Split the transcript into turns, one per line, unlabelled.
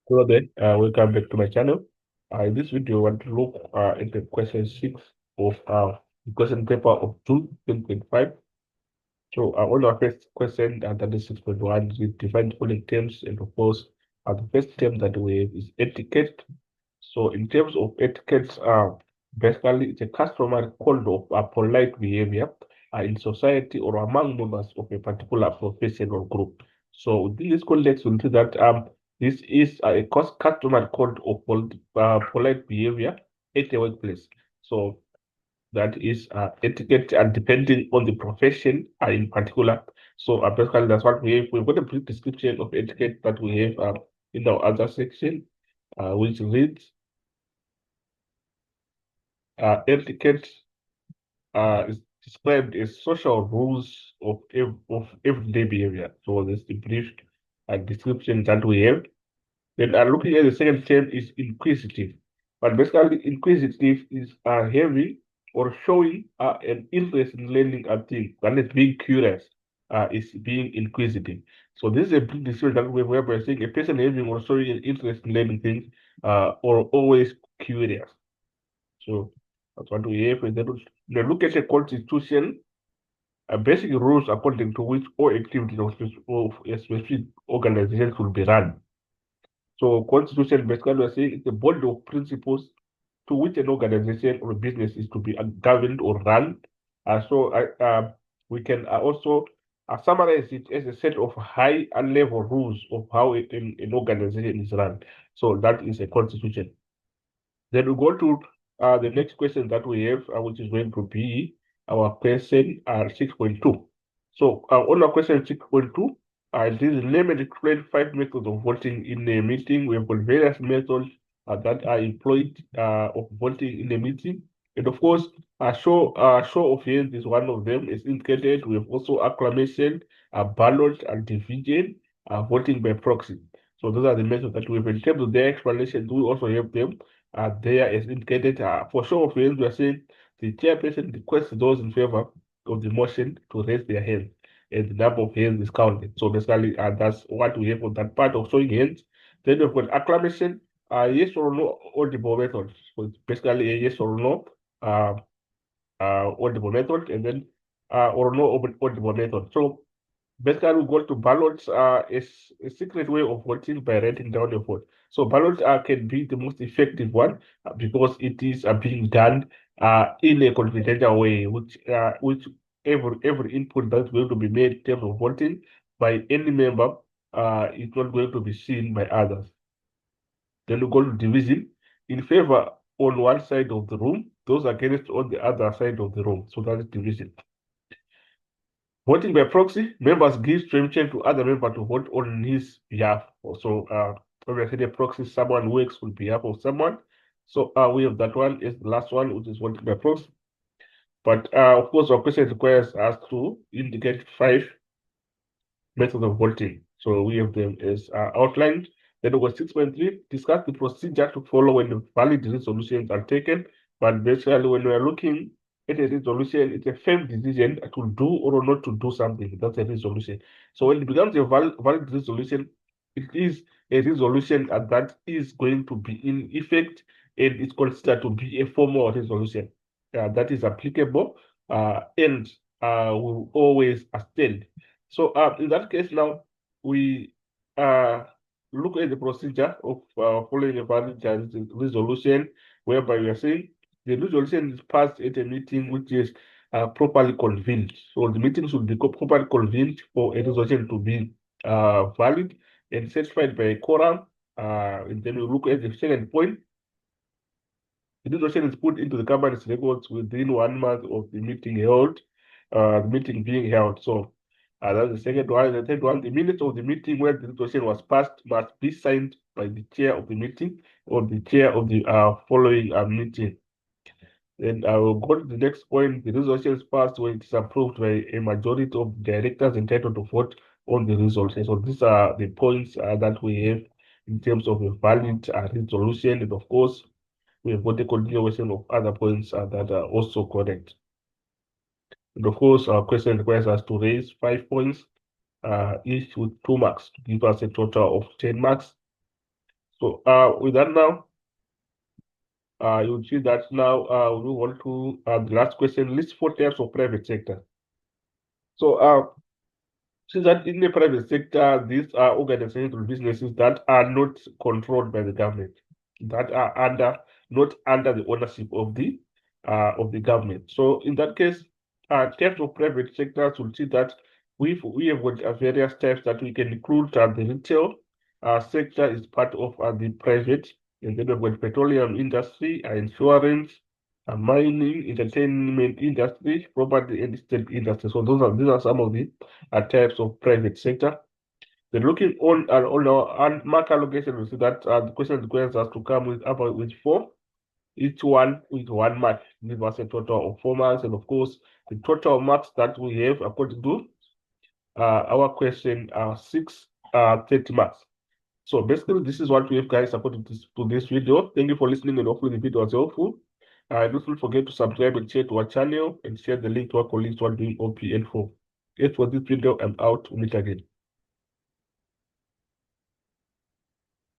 Hello there, welcome back to my channel. In this video, I want to look at the question 6 of the question paper of June 2025. So, on our first question, that is 6.1, we define following terms, and of course, the first term that we have is etiquette. So, in terms of etiquette, basically, it's a customary code of polite behavior in society or among members of a particular profession or group. So, within this context, we'll see that this is a customary code of polite behavior at the workplace. So, that is etiquette and depending on the profession in particular. So basically that's what we have. We've got a brief description of etiquette that we have in our other section, which reads etiquette is described as social rules of everyday behavior. So that's the brief description that we have. Then looking at the second term is inquisitive. But basically, inquisitive is having or showing an interest in learning a thing. That is being curious, is being inquisitive. So this is a big decision that we're saying a person having or showing an interest in learning things or always curious. So that's what we have. And then look at the constitution, basic rules according to which all activities of a specific organization should be run. So constitution basically we're saying it's a body of principles to which an organization or business is to be governed or run. So we can also summarize it as a set of high and level rules of how an organization is run. So that is a constitution. Then we go to the next question that we have, which is going to be our question 6.2. So on our question 6.2, this is name and explain 5 methods of voting in a meeting. We have got various methods that are employed of voting in a meeting. And of course, show of hands is one of them. It's indicated. We have also acclamation, ballot, and division, voting by proxy. So those are the methods that we have. In terms of their explanation, we also have them there as indicated. For show of hands, we are saying the chairperson requests those in favor of the motion to raise their hands, and the number of hands is counted. So basically, that's what we have on that part of showing hands. Then we've got acclamation, yes or no audible method. So it's basically a yes or no uh, audible method, and then or no audible method. So basically, we go to ballots is a secret way of voting by writing down your vote. So ballots can be the most effective one because it is being done in a confidential way, which every input that's going to be made in terms of voting by any member is not going to be seen by others. Then we go to division in favor on one side of the room, those against on the other side of the room. So that is division. Voting by proxy, members give permission to other member to vote on his behalf. Also, obviously, the proxy is someone who works on behalf of someone. So we have that one is the last one, which is voting by proxy. But of course, our question requires us to indicate 5 methods of voting. So we have them as outlined. Then over 6.3, discuss the procedure to follow when valid resolutions are taken. But basically, when we are looking at a resolution, it's a firm decision to do or not to do something. That's a resolution. So when it becomes a valid resolution, it is a resolution that is going to be in effect and it's considered to be a formal resolution that is applicable and will always stand. So in that case now, we uh, look at the procedure of following a valid resolution, whereby we are saying the resolution is passed at a meeting which is properly convened. So the meeting should be properly convened for a resolution to be valid and certified by a quorum. And then we look at the second point. The resolution is put into the company's records within 1 month of the meeting being held. So that's the second one. The third one, the minutes of the meeting where the resolution was passed must be signed by the chair of the meeting or the chair of the following meeting. Then I will go to the next point. The resolution is passed when it is approved by a majority of directors entitled to vote on the resolution. So these are the points that we have in terms of a valid resolution. And of course, we have got a continuation of other points that are also correct. And of course, our question requires us to raise 5 points, each with 2 marks, to give us a total of 10 marks. So with that now, you'll see that now we move on to the last question. List four types of private sector. So see that in the private sector, these are organizations or businesses that are not controlled by the government, that are not under the ownership of the government. So in that case, types of private sectors will see that we have got various types that we can include. The retail sector is part of the private, and then we've got petroleum industry, insurance, mining, entertainment industry, property and estate industry. So these are some of the types of private sector. Then looking on our mark allocation, we see that the question requires us to come with about with four, each one with one mark, give us a total of 4 marks, and of course the total marks that we have according to our question are 30 marks. So basically, this is what we have, guys, according to this video. Thank you for listening, and hopefully the video was helpful. Don't forget to subscribe and share to our channel and share the link to our colleagues who are doing OPN4. As for this video, I'm out. We'll meet again.